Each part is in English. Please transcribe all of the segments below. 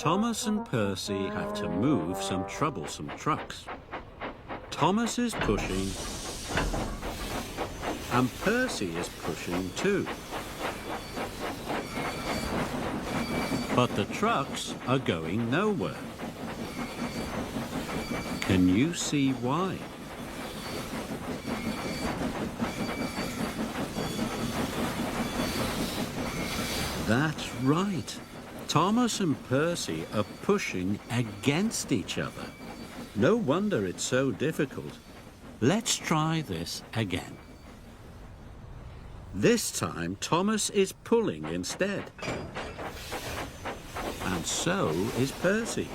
Thomas and Percy have to move some troublesome trucks. Thomas is pushing, and Percy is pushing too. But the trucks are going nowhere. Can you see why? That's right. Thomas and Percy are pushing against each other. No wonder it's so difficult. Let's try this again. This time Thomas is pulling instead. And so is Percy.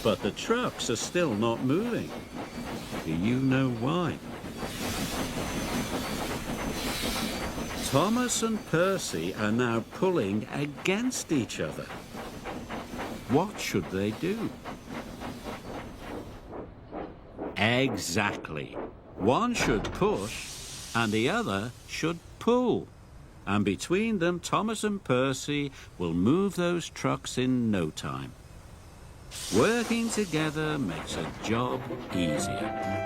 But the trucks are still not moving. Do you know why? Thomas and Percy are now pulling against each other. What should they do? Exactly. One should push and the other should pull. And between them, Thomas and Percy will move those trucks in no time. Working together makes a job easier.